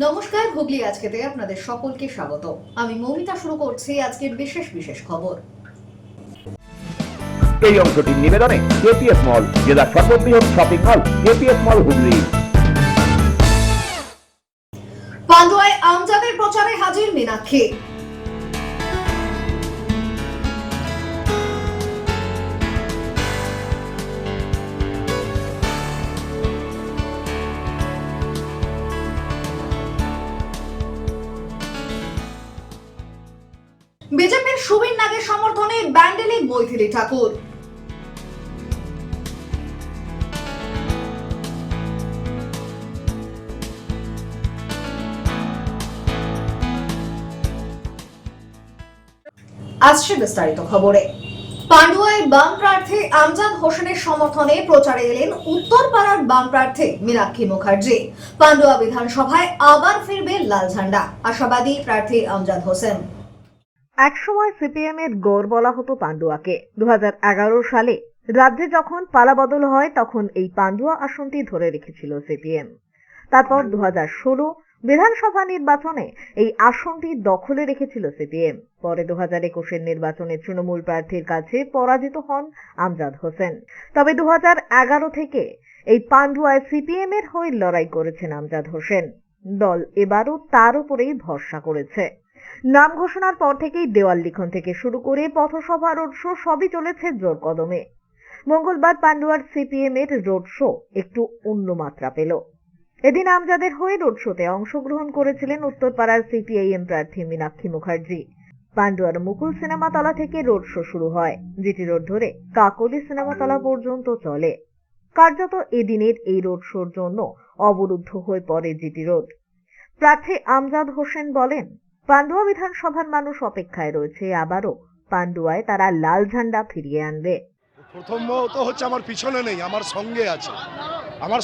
নমস্কার, হুগলি আজকেতে আপনাদের সকলকে স্বাগত। আমি মৌমিতা শুরু করছি আজকের বিশেষ খবর। এই অংশটির নিবেদনে কেপিএস মল, জেলার সর্ববৃহৎ শপিং মল কেপিএস মল হুগলি। পান্ডুয়ায় আমজাদের প্রচারে হাজির মীনাক্ষী। বিজেপির সুবীর নাগের সমর্থনে ব্যান্ডেলে মৈথিলী ঠাকুর। আসছে বিস্তারিত খবরে। পান্ডুয়ায় বাম প্রার্থী আমজাদ হোসেনের সমর্থনে প্রচারে এলেন উত্তরপাড়ার বাম প্রার্থী মীনাক্ষী মুখার্জি। পান্ডুয়া বিধানসভায় আবার ফিরবে লাল ঝান্ডা, আশাবাদী প্রার্থী আমজাদ হোসেন। একসময় সিপিএম এর গড় বলা হতো পান্ডুয়াকে। 2011 সালে রাজ্যে যখন পালাবদল হয় তখন এই পান্ডুয়া আসনটি ধরে রেখেছিল সিপিএম। তারপর 2016 বিধানসভা নির্বাচনে এই আসনটি দখলে রেখেছিল সিপিএম। পরে 2021 নির্বাচনে তৃণমূল প্রার্থীর কাছে পরাজিত হন আমজাদ হোসেন। তবে 2011 থেকে এই পান্ডুয়ায় সিপিএম এর হয়ে লড়াই করেছেন আমজাদ হোসেন। দল এবারও তার উপরেই ভরসা করেছে। নাম ঘোষণার পর থেকেই দেওয়াল লিখন থেকে শুরু করে পথসভা, রোড শো সবই চলেছে জোর কদমে। মঙ্গলবার পান্ডুয়ার সিপিএম এর রোড শো একটু অন্য মাত্রা পেল। এদিন আমজাদের হয়ে রোড শোতে অংশগ্রহণ করেছিলেন উত্তরপাড়ার সিপিআইএম প্রার্থী মীনাক্ষী মুখার্জি। পান্ডুয়ার মুকুল সিনেমাতলা থেকে রোড শো শুরু হয়, জিটি রোড ধরে কাকলি সিনেমাতলা পর্যন্ত চলে। কার্যত এদিনের এই রোড শোর জন্য অবরুদ্ধ হয়ে পড়ে জিটি রোড। প্রার্থী আমজাদ হোসেন বলেন, পান্ডুয়া বিধানসভার মানুষ অপেক্ষায় রয়েছে, আবারও পান্ডুয়ায় তারা লাল ঝান্ডা ফিরিয়ে আনবে। প্রথমত হচ্ছে আমার পিছনে নেই, আমার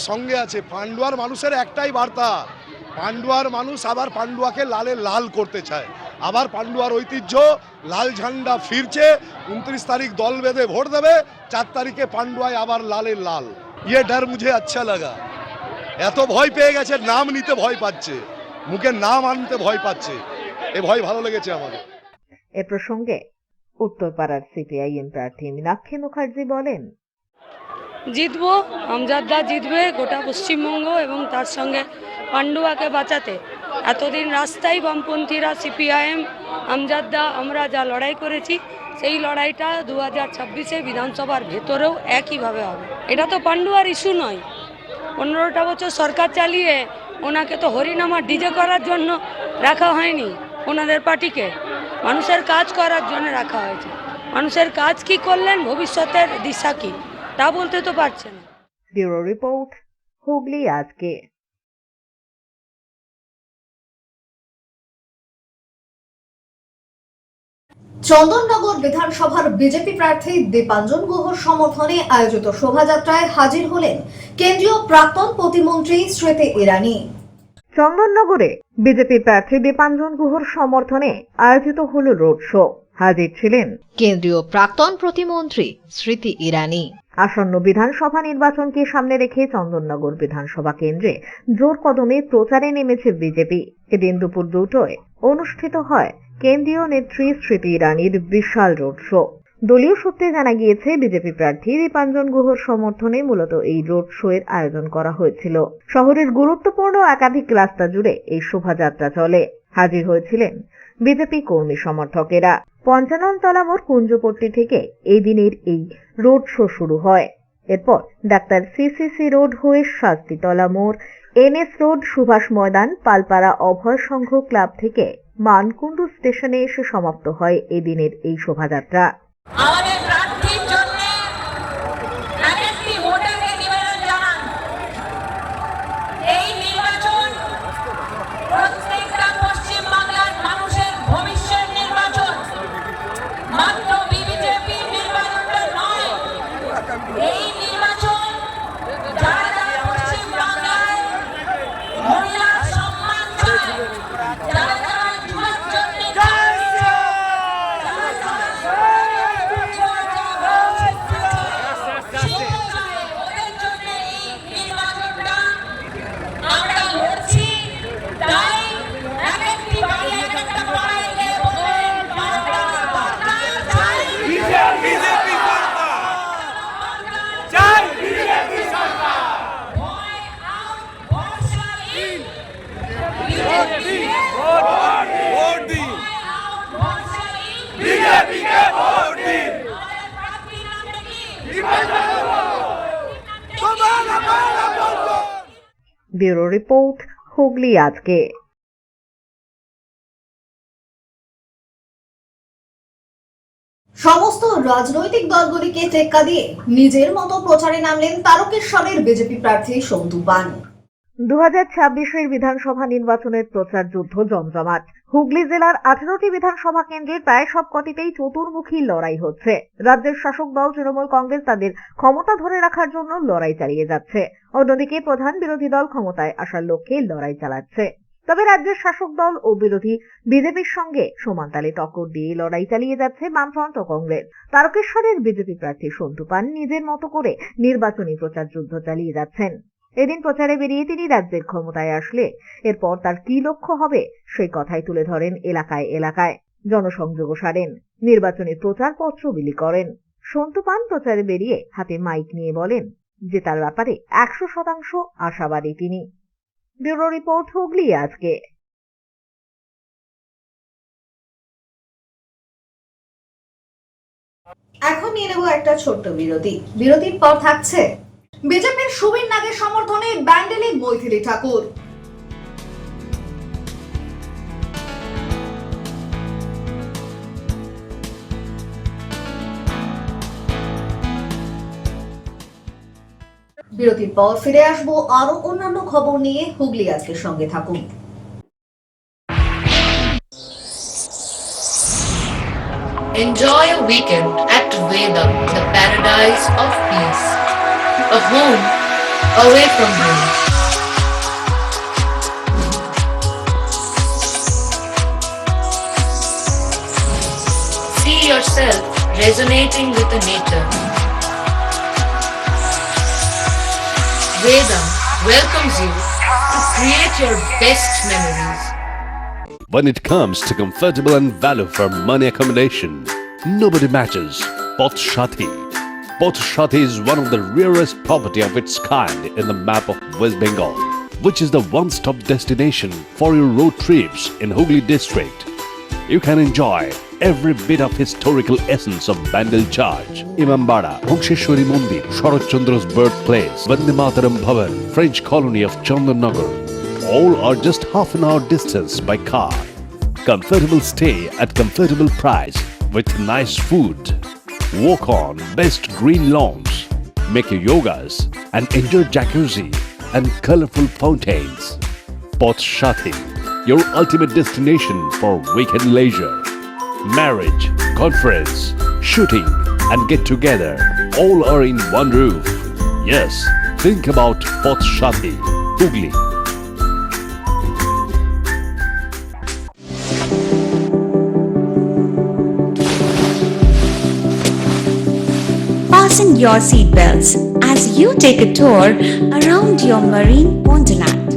সঙ্গে আছে। পান্ডুয়ার মানুষের একটাই বার্তা, পান্ডুয়ার মানুষ আবার পান্ডুয়াকে লালে লাল করতে চায়। আবার পান্ডুয়ার ঐতিহ্য লাল ঝান্ডা ফিরছে। 29 তারিখ দল বেঁধে ভোট দেবে, 4 তারিখে পান্ডুয়ায় আবার লালের লাল। ইয়ে ডর মুঝে আচ্ছা লাগা। এত ভয় পেয়ে গেছে, নাম নিতে ভয় পাচ্ছে, মুখে নাম আনতে ভয় পাচ্ছে, এ ভয় ভালো লেগেছে আমাদের। এ প্রসঙ্গে উত্তরপাড়ার সিপিআইএম প্রার্থী মীনাক্ষী মুখার্জি বলেন, জিতবো, আমজাদদা জিতবে গোটা পশ্চিমবঙ্গ এবং তার সঙ্গে পান্ডুয়াকে বাঁচাতে এতদিন রাস্তায় বামপন্থীরা, সিপিআইএম, আমজাদদা আমরা যা লড়াই করেছি সেই লড়াইটা 2026-এ বিধানসভার ভেতরেও একইভাবে হবে। এটা তো পান্ডুয়ার ইস্যু নয়। 15টা বছর সরকার চালিয়ে ওনাকে তো হরিনামার ডিজে করার জন্য রাখা হয়নি, ওনাদের পার্টিকে মানুষের কাজ করার জন্য রাখা হয়েছে। মানুষের কাজ কি করলেন, ভবিষ্যতের দিশা কি তা বলতে তো পারছে না। ব্যুরো রিপোর্ট, হুগলি আজকে। চন্দননগর বিধানসভার বিজেপি প্রার্থী দীপাঞ্জন গুহর সমর্থনে আয়োজিত শোভাযাত্রায় হাজির হলেন কেন্দ্রীয় প্রাক্তন প্রতিমন্ত্রী স্মৃতি ইরানি। চন্দননগরে বিজেপি প্রার্থী দীপাঞ্জন গুহর সমর্থনে আয়োজিত হল রোড শো। হাজির ছিলেন কেন্দ্রীয় প্রাক্তন প্রতিমন্ত্রী স্মৃতি ইরানি। আসন্ন বিধানসভা নির্বাচনকে সামনে রেখে চন্দননগর বিধানসভা কেন্দ্রে জোর কদমে প্রচারে নেমেছে বিজেপি। এদিন দুপুর 2টায় অনুষ্ঠিত হয় কেন্দ্রীয় নেত্রী স্মৃতি ইরানির বিশাল রোড শো। দলীয় সূত্রে জানা গিয়েছে, বিজেপি প্রার্থী দীপাঞ্জন গুহর সমর্থনে মূলত এই রোড শো এর আয়োজন করা হয়েছিল। শহরের গুরুত্বপূর্ণ একাধিক রাস্তা জুড়ে এই শোভাযাত্রা চলে। হাজির হয়েছিলেন বিজেপি কর্মী সমর্থকেরা। 55 তলা মোড় কুঞ্জপট্টি থেকে এই দিনের এই রোড শো শুরু হয়। এরপর ডাক্তার সিসিসি রোড হয়ে শাস্তিতলা মোড়, এনএস রোড, সুভাষ ময়দান, পালপাড়া অভয় সংঘ ক্লাব থেকে মানকুণ্ডু স্টেশনে এসে সমাপ্ত হয় এদিনের এই শোভাযাত্রা। আমাদের প্রার্থীর জন্য আরেকটি ভোটারকে নিবেদন জানান, এই নির্বাচন প্রত্যেকটা পশ্চিমবাংলার মানুষের ভবিষ্যৎ নির্বাচন, মাত্র বিজেপি নির্বাচনটা নয়। এই নির্বাচন যারা যারা পশ্চিমবাংলায় মহিলার সম্মান চায়, যারা যারা যুবক জন্য ব্যুরো রিপোর্ট, হুগলি আজকে। সমস্ত রাজনৈতিক দলগুলিকে টেক্কা দিয়ে নিজের মতো প্রচারে নামলেন তারকেশ্বরের বিজেপি প্রার্থী সন্তু পান। 2026-এর বিধানসভা নির্বাচনের প্রচার যুদ্ধ জমজমাট। হুগলি জেলার 18টি বিধানসভা কেন্দ্রের প্রায় সবকটিতেই চতুর্মুখী লড়াই হচ্ছে। রাজ্যের শাসক দল তৃণমূল কংগ্রেস তাদের ক্ষমতা ধরে রাখার জন্য লড়াই চালিয়ে যাচ্ছে, অন্যদিকে প্রধান বিরোধী দল ক্ষমতায় আসার লক্ষ্যে লড়াই চালাচ্ছে। তবে রাজ্যের শাসক দল ও বিরোধী বিজেপির সঙ্গে সমান তালে টক্কর দিয়ে লড়াই চালিয়ে যাচ্ছে বামফ্রন্ট ও কংগ্রেস। তারকেশ্বরের বিজেপি প্রার্থী সন্তু পান নিজের মতো করে নির্বাচনী প্রচার যুদ্ধ চালিয়ে যাচ্ছেন। এদিন প্রচারে বেরিয়ে তিনি রাজ্যের ক্ষমতায় আসলে এরপর তার কি লক্ষ্য হবে সেই কথাই তুলে ধরেন এলাকায় এলাকায়, জনসংযোগও সারেন, নির্বাচনী প্রচারপত্র বিলি করেন। সন্তু পান প্রচারে বেরিয়ে হাতে মাইক নিয়ে বলেন যে তার ব্যাপারে 100% আশাবাদী তিনি। ব্যুরো রিপোর্ট, হুগলি আজকে। এখন নিয়ে নেব একটা ছোট্ট বিরতি। বিরতির পর থাকছে বিজেপির সুবীর নাগের সমর্থনে ব্যান্ডেলে মৈথিলি ঠাকুর। বিরতির পর ফিরে আসবো আরো অন্যান্য খবর নিয়ে। হুগলি আজকের সঙ্গে থাকুন। Enjoy a weekend at Vedam, the paradise of peace. A home away from home. See yourself resonating with the nature. Vedam welcomes you to create your best memories. When it comes to comfortable and value for money accommodation, nobody matches Pothshati. Pothshati is one of the rarest property of its kind in the map of West Bengal, which is the one-stop destination for your road trips in Hooghly district. You can enjoy every bit of historical essence of Bandel Church, Imambara, Bhongsheshwari Mandir, Sharat Chandra's birthplace, Vande Mataram Bhavan, French colony of Chandannagar. All are just half an hour distance by car. Comfortable stay at comfortable price with nice food. Walk on best green lawns, make your yogas and enjoy jacuzzi and colorful fountains. Pothshati, your ultimate destination for weekend leisure. Marriage, conference, shooting and get together all are in one roof. Yes, think about Pothshati, Hooghly. Fasten your seatbelts as you take a tour around your marine wonderland.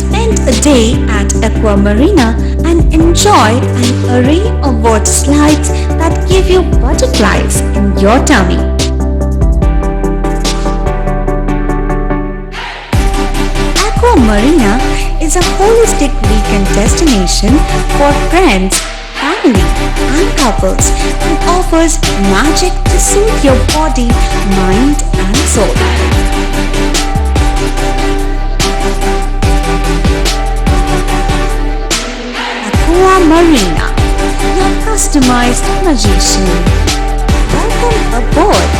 Spend a day at Aqua Marina and enjoy an array of water slides that give you butterflies in your tummy. Aqua Marina is a holistic weekend destination for friends, family and couples and offers magic to soothe your body, mind and soul. Aqua Marina, your customized magician. Welcome aboard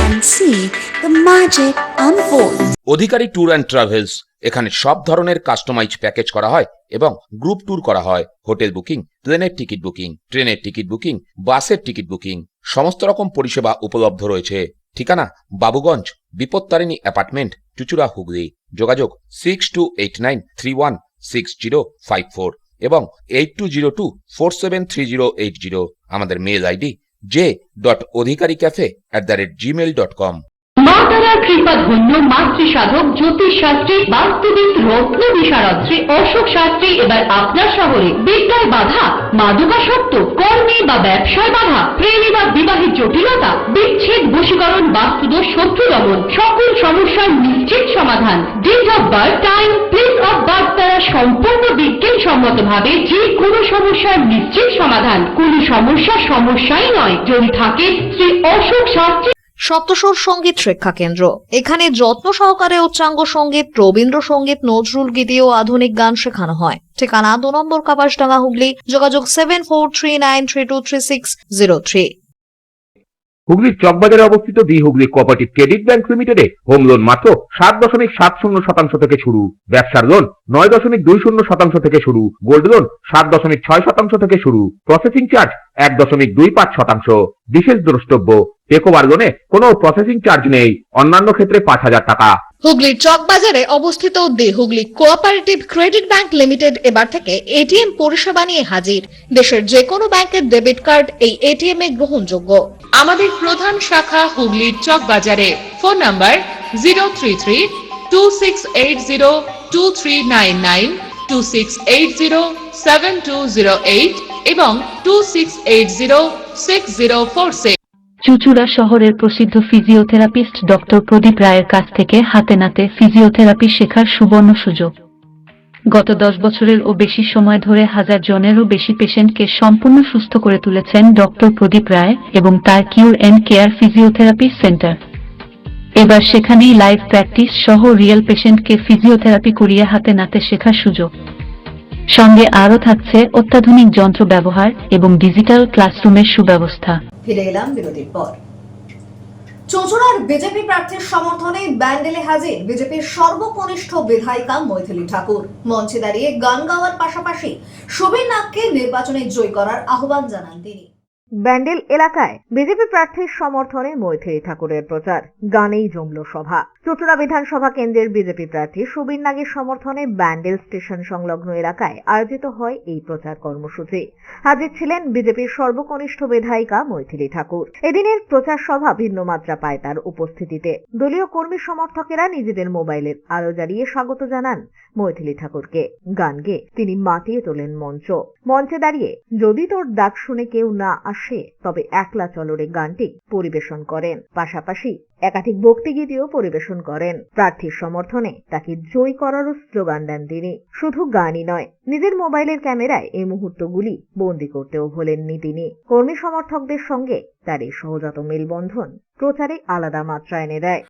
and see the magic unfold. Adhikari tour and travels, এখানে সব ধরনের customise package করা হয় এবং group tour করা হয়। Hotel booking, প্লেনের ticket booking, ট্রেনের টিকিট বুকিং, বাসের টিকিট বুকিং, সমস্ত রকম পরিষেবা উপলব্ধ রয়েছে। ঠিকানা বাবুগঞ্জ, বিপত্তারিণী অ্যাপার্টমেন্ট, চুচুড়া, হুগলি। যোগাযোগ 6289316054 এবং 8202473080। আমাদের মেল আইডি j.odhikaricafe@gmail.com। মা তারা কৃপা ধন্য মাতৃ সাধক জ্যোতিষ শাস্ত্রী বাস্তুবিদ রত্ন বিশারদ শ্রী অশোক শাস্ত্রী এবার আপনার শহরে বিদ্যায় বাধা, মাদকাসক্ত, কর্মে বা ব্যবসায় বাধা, প্রেমে বা বিবাহের জটিলতা, বিচ্ছেদ, বশীকরণ, বাস্তুদোষ, শত্রু দমন, সকল সমস্যার নিশ্চিত সমাধান। Date of birth, time, place of birth দ্বারা সম্পূর্ণ বিজ্ঞানসম্মত ভাবে যে কোনো সমস্যার নিশ্চিত সমাধান। কোন সমস্যাই নয় যদি থাকে শ্রী অশোক শাস্ত্রী সপ্তস্বর সঙ্গীত শিক্ষা কেন্দ্র। এখানে যত্ন সহকারে উচ্চাঙ্গ সঙ্গীত, রবীন্দ্রসঙ্গীত, নজরুল গীতি ও আধুনিক গান শেখানো হয়। ঠিকানা 2 নম্বর কাপাসডাঙ্গা, হুগলি। যোগাযোগ 7439323603। হুগলির চকবাজারে অবস্থিত the Hooghly cooperative credit bank লিমিটেডে হোম লোন মাত্র 7.70% থেকে শুরু, ব্যবসার লোন 9.20% থেকে শুরু, গোল্ড লোন 7.6% থেকে শুরু, প্রসেসিং চার্জ 1.25%। বিশেষ দ্রষ্টব্য, টেকওভার লোনে কোনো প্রসেসিং চার্জ নেই, অন্যান্য ক্ষেত্রে 5,000 টাকা। হুগলির চকবাজারে অবস্থিত the Hooghly cooperative credit bank limited এবার থেকে এটিএম পরিষেবা নিয়ে হাজির। দেশের যে কোনো ব্যাংকের ডেবিট কার্ড এই এটিএম এ গ্রহণযোগ্য। আমাদের প্রধান শাখা হুগলির চক বাজারে। ফোন নাম্বার 033-2680-2399, 2680-7208 এবং 2680-6046। চুচুড়া শহরের প্রসিদ্ধ ফিজিওথেরাপিস্ট ডক্টর প্রদীপ রায়ের কাছ থেকে হাতে নাতে ফিজিওথেরাপি শেখার সুবর্ণ সুযোগ। গত 10 বছরের ও বেশি সময় ধরে 1000 জনেরও বেশি পেশেন্টকে সম্পূর্ণ সুস্থ করে তুলেছেন ডক্টর প্রদীপ রায় এবং তার কিউর এন্ড কেয়ার ফিজিওথেরাপি সেন্টার। এবার সেখানেই লাইভ প্র্যাকটিস সহ রিয়েল পেশেন্টকে ফিজিওথেরাপি করিয়ে হাতে নাতে শেখার সুযোগ। সঙ্গে আরও থাকছে অত্যাধুনিক যন্ত্র ব্যবহার এবং ডিজিটাল ক্লাসরুমের সুব্যবস্থা। ফিরে এলাম বিরতির পর। চুঁচুড়ার বিজেপি প্রার্থীর সমর্থনে ব্যান্ডেলে হাজির বিজেপির সর্বকনিষ্ঠ বিধায়িকা মৈথিলী ঠাকুর। মঞ্চে দাঁড়িয়ে গান গাওয়ার পাশাপাশি সুবীর নাগকে নির্বাচনে জয়ী করার আহ্বান জানান তিনি। ব্যান্ডেল এলাকায় বিজেপি প্রার্থীর সমর্থনে মৈথিলী ঠাকুরের প্রচার, গানেই জমল সভা। চুঁচুড়া বিধানসভা কেন্দ্রের বিজেপি প্রার্থী সুবীর নাগের সমর্থনে ব্যান্ডেল স্টেশন সংলগ্ন এলাকায় আয়োজিত হয় এই প্রচার কর্মসূচি। হাজির ছিলেন বিজেপির সর্বকনিষ্ঠ বিধায়িকা মৈথিলী ঠাকুর। এদিনের প্রচার সভা ভিন্ন মাত্রা পায় তার উপস্থিতিতে। দলীয় কর্মী সমর্থকেরা নিজেদের মোবাইলের আলো জ্বালিয়ে স্বাগত জানান মৈথিলী ঠাকুরকে। গান গেয়ে তিনি মাতিয়ে তোলেন মঞ্চ। মঞ্চে দাঁড়িয়ে যদি তোর ডাক শুনে কেউ না আসে তবে একলা চলরে গানটি পরিবেশন করেন। পাশাপাশি একাধিক ভক্তিগীতিও পরিবেশন করেন। প্রার্থীর সমর্থনে তাকে জয়ী করারও স্লোগান দেন তিনি। শুধু গানই নয়, নিজের মোবাইলের ক্যামেরায় এই মুহূর্তগুলি বন্দী করতেও ভোলেননি তিনি। কর্মী সমর্থকদের সঙ্গে তার এই সহজাত মেলবন্ধন প্রচারে আলাদা মাত্রা এনে দেয়।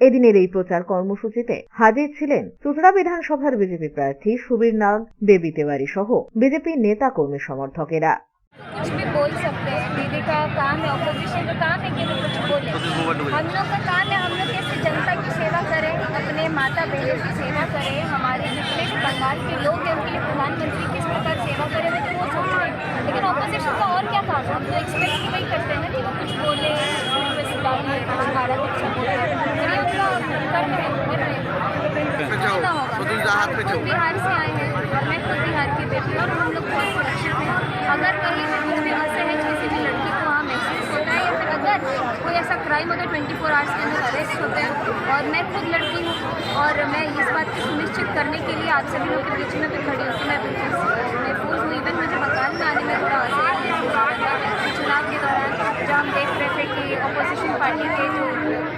এদিনের এই প্রচার কর্মসূচিতে হাজির ছিলেন চুঁচুড়া বিধানসভার বিজেপি প্রার্থী সুবীর নাগ, বেবি তেওয়ারি সহ বিজেপি নেতা কর্মী সমর্থকেরা। कुछ भी बोल सकते हैं, दीदी का काम है, ऑपोजिशन का काम है कि वो कुछ बोले। हम लोग का काम है, हम लोग कैसे जनता की सेवा करें, अपने माता बहनों की सेवा करें, हमारे जितने भी बंगाल के लोग हैं उनके लिए प्रधानमंत्री किस प्रकार सेवा करें वो तो वो सोचें। लेकिन ऑपोजिशन का और क्या काम है, हम तो एक्सपेक्ट वही करते हैं ना कि वो कुछ बोले, भारत अच्छा बोले, और ये उनका कर्म है, कर रहे हैं। खुद बिहार से आए हैं और मैं खुद बिहार की बेटी और हम लोग बहुत सुरक्षित हैं। अगर कहीं भी कुछ भी ऐसे है किसी भी लड़की को वहाँ महसूस होता है या फिर अगर कोई ऐसा क्राइम होता है 24 आवर्स के अंदर अरेस्ट होते हैं। और मैं खुद लड़की हूँ और मैं इस बात को सुनिश्चित करने के लिए आप सभी लोग के बीच में भी खड़ी होती मैं बिल्कुल महफूज हूँ। इवन मुझे मकान में आने में थोड़ा चुनाव के दौरान जब हम देख रहे थे कि अपोजिशन पार्टी के जो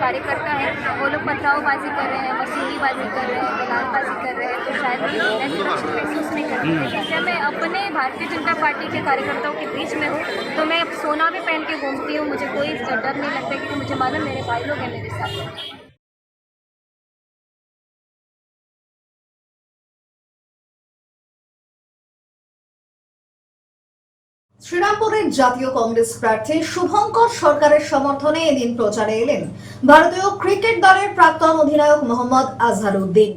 कार्यकर्ता है वो लोग पथरावबाजी कर रहे हैं, वसूलीबाजी कर रहे हैं, दलालबाजी कर रहे हैं, तो शायद मैं सुरक्षित महसूस नहीं कर रही। जब मैं अपने भारतीय जनता पार्टी के कार्यकर्ताओं के बीच में हूँ तो मैं सोना भी पहन के घूमती हूँ, मुझे कोई डर नहीं लगता क्योंकि मुझे मालूम मेरे भाई लोग हैं मेरे साथ। শ্রীরামপুরের জাতীয় কংগ্রেস প্রার্থী শুভঙ্কর সরকারের সমর্থনে এদিন প্রচারে এলেন ভারতীয় ক্রিকেট দলের প্রাক্তন অধিনায়ক মোহাম্মদ আজহারউদ্দিন।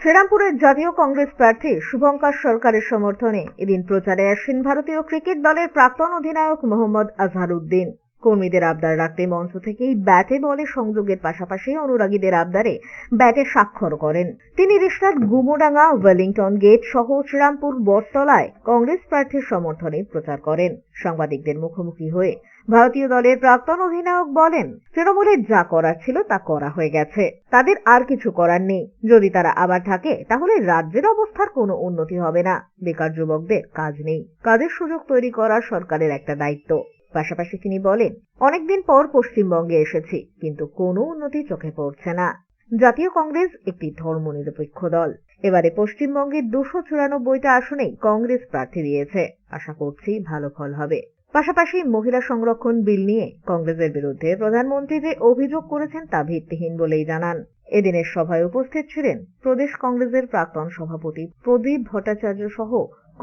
শ্রীরামপুরের জাতীয় কংগ্রেস প্রার্থী শুভঙ্কর সরকারের সমর্থনে এদিন প্রচারে আসেন ভারতীয় ক্রিকেট দলের প্রাক্তন অধিনায়ক মোহাম্মদ আজহারউদ্দিন। কর্মীদের আবদার রাখতে মঞ্চ থেকেই ব্যাটে বলে সংযোগের পাশাপাশি অনুরাগীদের আবদারে ব্যাটে স্বাক্ষর করেন। তিনি রিষ্টার গুমোডাঙ্গা, ওয়েলিংটন গেট সহ শ্রীরামপুর বটতলায় কংগ্রেস প্রার্থীর সমর্থনে প্রচার করেন। সাংবাদিকদের মুখোমুখি হয়ে ভারতীয় দলের প্রাক্তন অধিনায়ক বলেন, তৃণমূলের যা করার ছিল তা করা হয়ে গেছে, তাদের আর কিছু করার নেই। যদি তারা আবার থাকে তাহলে রাজ্যের অবস্থার কোনো উন্নতি হবে না। বেকার যুবকদের কাজ নেই, কাজের সুযোগ তৈরি করা সরকারের একটা দায়িত্ব। পাশাপাশি তিনি বলেন, অনেকদিন পর পশ্চিমবঙ্গে এসেছি কিন্তু কোনো উন্নতি চোখে পড়ছে না। জাতীয় কংগ্রেস একটি ধর্মনিরপেক্ষ দল। এবারে পশ্চিমবঙ্গের 294টা আসনেই কংগ্রেস প্রার্থী দিয়েছে, আশা করছি ভালো ফল হবে। পাশাপাশি মহিলা সংরক্ষণ বিল নিয়ে কংগ্রেসের বিরুদ্ধে প্রধানমন্ত্রী যে অভিযোগ করেছেন তা ভিত্তিহীন বলেই জানান। এদিনের সভায় উপস্থিত ছিলেন প্রদেশ কংগ্রেসের প্রাক্তন সভাপতি প্রদীপ ভট্টাচার্য সহ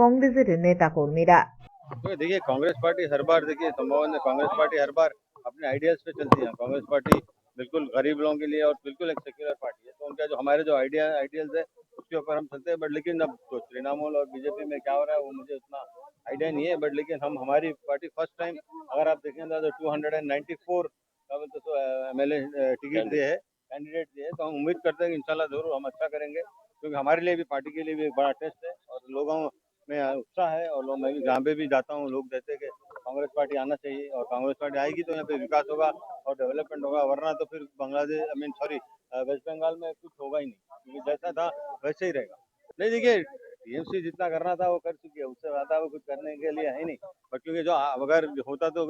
কংগ্রেসের নেতা কর্মীরা। देखिए कांग्रेस पार्टी हर बार कांग्रेस पार्टी हर बार अपने आइडियाज पे चलती है। कांग्रेस पार्टी बिल्कुल गरीब लोगों के लिए और बिल्कुल एक सेक्युलर पार्टी है, तो उनका जो हमारे जो आइडियल्स है उसके ऊपर हम चलते हैं। बट लेकिन अब तो तृणमूल और बीजेपी में क्या हो रहा है वो मुझे उतना आइडिया नहीं है। बट लेकिन हमारी पार्टी फर्स्ट टाइम अगर आप देखेंगे तो 294 MLA टिकट दिए है, कैंडिडेट दिए है, तो हम उम्मीद करते हैं कि इंशाल्लाह जरूर हम अच्छा करेंगे, क्योंकि हमारे लिए भी पार्टी के लिए भी एक बड़ा टेस्ट है और लोगों में उत्साह है। और मैं भी जहाँ पे भी जाता हूँ लोग कहते हैं कि कांग्रेस पार्टी आना चाहिए, और कांग्रेस पार्टी आएगी तो यहाँ पे विकास होगा और डेवलपमेंट होगा, वरना तो फिर वेस्ट बंगाल में कुछ होगा ही नहीं, क्योंकि जैसा था वैसे ही रहेगा। नहीं देखिए, टीएमसी जितना करना था वो कर चुकी है, उससे ज्यादा वो कुछ करने के लिए है नहीं। बट क्योंकि जो अगर होता तो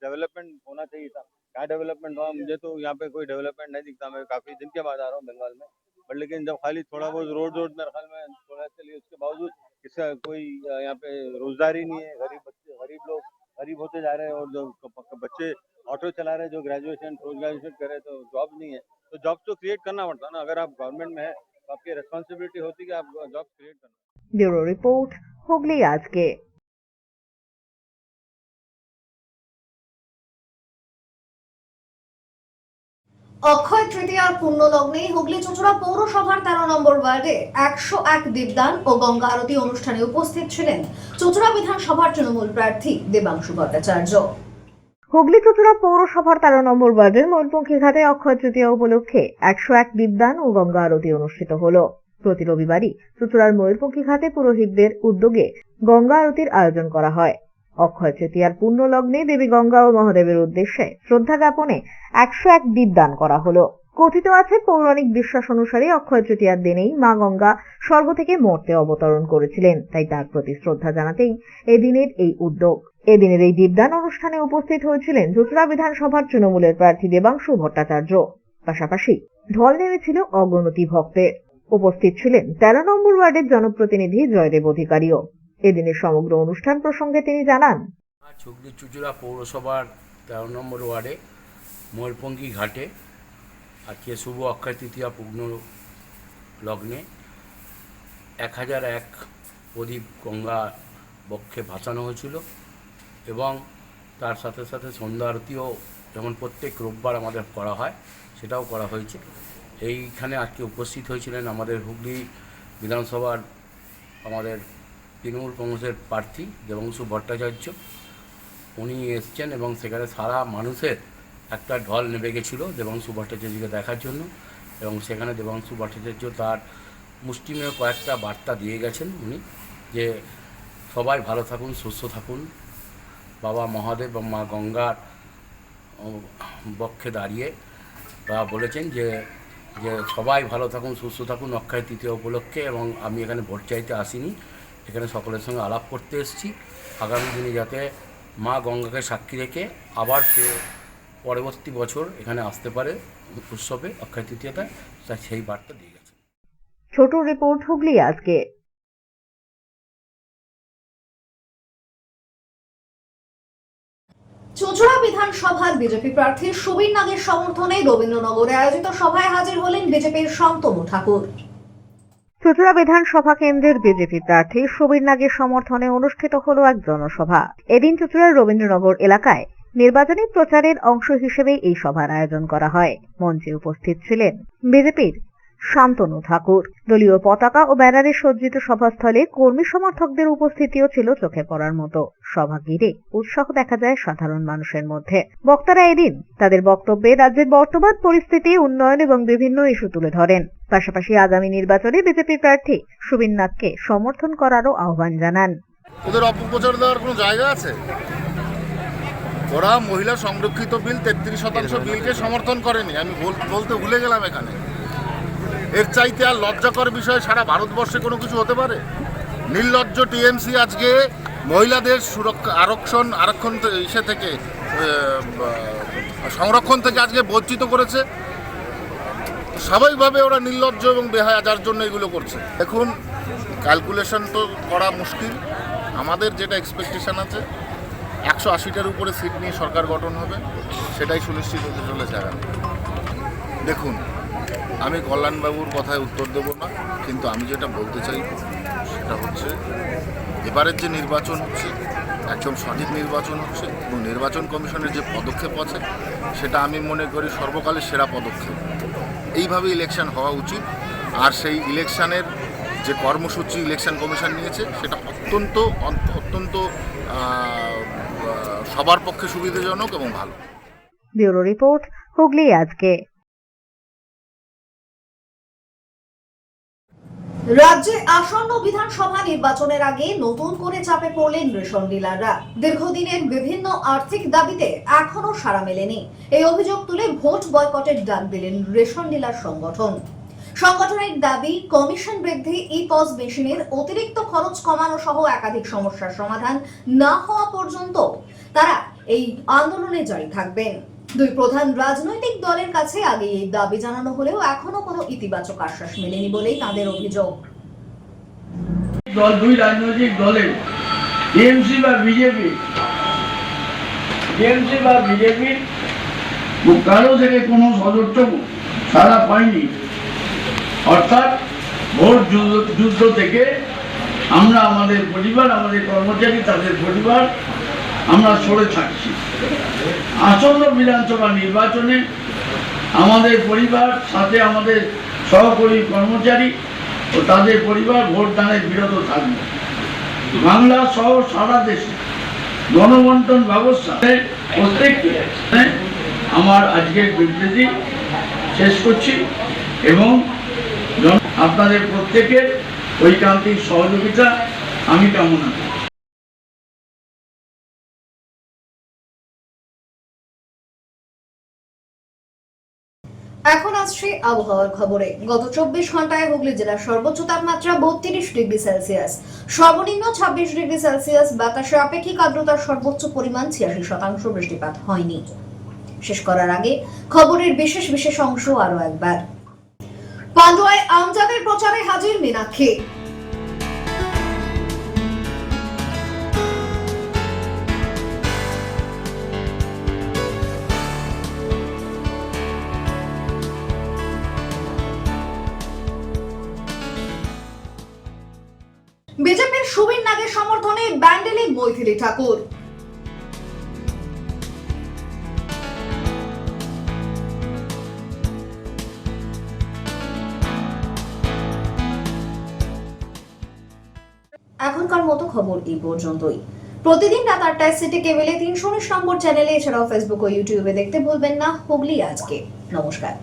डेवलपमेंट होना चाहिए था, क्या डेवलपमेंट हुआ? मुझे तो यहाँ पे कोई डेवलपमेंट नहीं दिखता। मैं काफी दिन के बाद आ रहा हूँ बंगाल में, बट लेकिन जब खाली थोड़ा बहुत रोड मेरे ख्याल में थोड़ा चलिए, उसके बावजूद इसका कोई यहाँ पे रोजगारी नहीं है। गरीब लोग गरीब होते जा रहे हैं, और जो बच्चे ऑटो चला रहे हैं जो ग्रेजुएशन पोस्ट ग्रेजुएशन कर रहे हैं, तो जॉब नहीं है। तो जॉब तो क्रिएट करना पड़ता है ना, अगर आप गवर्नमेंट में है तो आपकी रिस्पॉन्सिबिलिटी होती है कि आप जॉब क्रिएट करना। ब्यूरो रिपोर्ट, हुगली आज के। অক্ষয় তৃতীয়ার পূর্ণ লগ্নে হুগলি চুঁচুড়া পৌরসভার 13 নম্বর ওয়ার্ডে 101 দীপদান ও গঙ্গা আরতি অনুষ্ঠানে উপস্থিত ছিলেন চুঁচুড়া বিধানসভার তৃণমূল প্রার্থী দেবাংশু ভট্টাচার্য। হুগলি চুঁচুড়া পৌরসভার 13 নম্বর ওয়ার্ডের ময়ূরপঙ্খী ঘাটে অক্ষয় তৃতীয়া উপলক্ষে 101 দীপদান ও গঙ্গা আরতি অনুষ্ঠিত হলো। প্রতি রবিবারই চুঁচুড়ার ময়ূরপঙ্খী ঘাটে পুরোহিতদের উদ্যোগে গঙ্গা আরতির আয়োজন করা হয়। অক্ষয় তৃতীয়ার পূর্ণ লগ্নে দেবী গঙ্গা ও মহাদেবের উদ্দেশ্যে শ্রদ্ধা জ্ঞাপনে 101 দীপদান করা হলো। কথিত আছে, পৌরাণিক বিশ্বাস অনুসারে অক্ষয় তৃতীয়ার দিনেই মা গঙ্গা স্বর্গ থেকে মর্তে অবতরণ করেছিলেন, তাই তার প্রতি শ্রদ্ধা জানাতেই এদিনের এই উদ্যোগ। এদিনের এই দীপদান অনুষ্ঠানে উপস্থিত হয়েছিলেন চুঁচুড়া বিধানসভার তৃণমূলের প্রার্থী দেবাংশু ভট্টাচার্য। পাশাপাশি ঢল নেমেছিল অগণতি ভক্তের। উপস্থিত ছিলেন 13 নম্বর ওয়ার্ডের জনপ্রতিনিধি জয়দেব অধিকারীও। এদিনের সমগ্র অনুষ্ঠান প্রসঙ্গে তিনি জানান, হুগলি চুঁচুড়া পৌরসভার 13 নম্বর ওয়ার্ডে ময়ূরপঙ্খী ঘাটে আজকে শুভ অক্ষয় তৃতীয়া পূর্ণ লগ্নে 1001 প্রদীপ গঙ্গা বক্ষে ভাসানো হয়েছিল, এবং তার সাথে সাথে সন্ধ্যা আরতিও যেমন প্রত্যেক রোববার আমাদের করা হয় সেটাও করা হয়েছে। এইখানে আজকে উপস্থিত হয়েছিলেন আমাদের হুগলি বিধানসভার আমাদের তৃণমূল কংগ্রেসের প্রার্থী দেবাংশু ভট্টাচার্য। উনি এসছেন এবং সেখানে সারা মানুষের একটা ঢল নেমে গেছিলো দেবাংশু ভট্টাচার্যকে দেখার জন্য, এবং সেখানে দেবাংশু ভট্টাচার্য তার মুষ্টিমেয় কয়েকটা বার্তা দিয়ে গেছেন উনি, যে সবাই ভালো থাকুন, সুস্থ থাকুন, বাবা মহাদেব এবং মা গঙ্গার পক্ষে দাঁড়িয়ে তারা বলেছেন যে যে সবাই ভালো থাকুন, সুস্থ থাকুন অক্ষয় তৃতীয়া উপলক্ষে, এবং আমি এখানে ভোট চাইতে আসিনি, এখানে সকলের সঙ্গে আলাপ করতে এসেছি। আগামী দিনে যাতে মা গঙ্গাকে সাক্ষী রেখে আবার সে পরবর্তী বছর এখানে আসতে পারে উৎসবে অক্ষয় তৃতীয়াটা, তাই সেই বার্তা দিয়ে গেছে। ছোট রিপোর্ট, হুগলি আজকে। চুঁচুড়া বিধানসভার বিজেপি প্রার্থী সুবীর নাগের সমর্থনে রবীন্দ্রনগরে আয়োজিত সভায় হাজির হলেন বিজেপির শান্তনু ঠাকুর। চুঁচুড়া বিধানসভা কেন্দ্রের বিজেপি প্রার্থী সুবীর নাগের সমর্থনে অনুষ্ঠিত হলো এক জনসভা। এদিন চুঁচুড়ার রবীন্দ্রনগর এলাকায় নির্বাচনী প্রচারের অংশ হিসেবে এই সভার আয়োজন করা হয়। মঞ্চে উপস্থিত ছিলেন বিজেপির শান্তনু ঠাকুর। দলীয় পতাকা ও ব্যানারে সজ্জিত সভাস্থলে কর্মী সমর্থকদের উপস্থিতিও ছিল চোখে পড়ার মতো। সভা ঘিরে উৎসাহ দেখা যায় সাধারণ মানুষের মধ্যে। বক্তারা এদিন তাদের বক্তব্যে রাজ্যের বর্তমান পরিস্থিতি, উন্নয়ন এবং বিভিন্ন ইস্যু তুলে ধরেন। পাশাপাশি আগামী নির্বাচনে বিজেপি প্রার্থী সুবীর নাগকে সমর্থন করারও আহ্বান জানান। ওদের অপপ্রচার দেওয়ার কোনো জায়গা আছে? ওরা মহিলা সংরক্ষিত বিল 33% বিলকে সমর্থন করেনি, আমি বলতে ভুলে গেলাম এখানে। এর চাইতে আর লজ্জাকর বিষয় সারা ভারতবর্ষে কোনো কিছু হতে পারে? নির্লজ্জ টিএমসি আজকে মহিলাদের সুরক্ষা আরক্ষণ ইসে থেকে সংরক্ষণ থেকে আজকে বঞ্চিত করেছে। স্বাভাবিকভাবে ওরা নির্লজ্জ এবং বেহায়া, যার জন্য এগুলো করছে। দেখুন, ক্যালকুলেশন তো করা মুশকিল। আমাদের যেটা এক্সপেকটেশন আছে 180টার উপরে সিট নিয়ে সরকার গঠন হবে, সেটাই সুনিশ্চিত হতে চলেছে আগামী। দেখুন, আমি কল্যাণবাবুর কথায় উত্তর দেব না, কিন্তু আমি যেটা বলতে চাই সেটা হচ্ছে এবারের যে নির্বাচন হচ্ছে একদম সঠিক নির্বাচন হচ্ছে, এবং নির্বাচন কমিশনের যে পদক্ষেপ আছে সেটা আমি মনে করি সর্বকালের সেরা পদক্ষেপ। এইভাবে ইলেকশন হওয়া উচিত। আর সেই ইলেকশনের যে কর্মসূচি ইলেকশন কমিশন নিয়েছে সেটা অত্যন্ত সবার পক্ষে সুবিধাজনক এবং ভালো। ব্যুরো রিপোর্ট, হুগলি আজকে। রাজ্যে আসন্ন বিধানসভা নির্বাচনের আগে নতুন করে চাপে পড়লেন রেশন ডিলাররা। দীর্ঘদিনের বিভিন্ন আর্থিক দাবিতে এখনো সাড়া মেলেনি। এই অভিযোগ তুলে ভোট বয়কটের ডাক দিলেন রেশন ডিলার সংগঠন। সংগঠনের দাবি, কমিশন বৃদ্ধি, ই-পস মেশিনের অতিরিক্ত খরচ কমানো সহ একাধিক সমস্যার সমাধান না হওয়া পর্যন্ত তারা এই আন্দোলনে জারি থাকবেন। দুই প্রধান রাজনৈতিক দলের কাছে আগে এই দাবি জানানো হলেও এখনো কোনো ইতিবাচক আশ্বাস মেলেনি বলেই তাদের অভিযোগ। দুই রাজনৈতিক দলের টিএমসি বা বিজেপির কারো থেকে কোনো সদস্য সাড়া পায়নি। অর্থাৎ ভোট যুদ্ধ থেকে আমরা আমাদের পরিবার, আমাদের কর্মচারী, তাদের পরিবার আমরা সরে থাকছি। আসন্ন বিধানসভা নির্বাচনে আমাদের পরিবার, সাথে আমাদের সহকর্মী কর্মচারী ও তাদের পরিবার ভোটদানের বিরত থাকবে। বাংলা সহ সারা দেশে গণবন্টন ব্যবস্থায় প্রত্যেককে আমার আজকের বিবৃতি শেষ করছি এবং আপনাদের প্রত্যেকের ঐকান্তিক সহযোগিতা আমি কামনা করি। এখন আসছে আবহাওয়ার খবরে। গত 24 ঘন্টায় হুগলি জেলার সর্বোচ্চ তাপমাত্রা 32 ডিগ্রি সেলসিয়াস, সর্বনিম্ন 26 ডিগ্রি সেলসিয়াস। বাতাসে আপেক্ষিক আর্দ্রতার সর্বোচ্চ পরিমাণ 86%। বৃষ্টিপাত হয়নি। শেষ করার আগে খবরের বিশেষ অংশ আরো একবার। পান্ডুয়ায় আমজাদের প্রচারে হাজির মীনাক্ষী। বিজেপির সুবীর নাগের সমর্থনে ব্যান্ডেলে মৈথিলি ঠাকুর। এখনকার মতো খবর এই পর্যন্তই। প্রতিদিন রাত 8টায় সিটি কেবলে 319 নম্বর চ্যানেলে, এছাড়াও ফেসবুক ও ইউটিউবে দেখতে ভুলবেন না হুগলি আজকে। নমস্কার।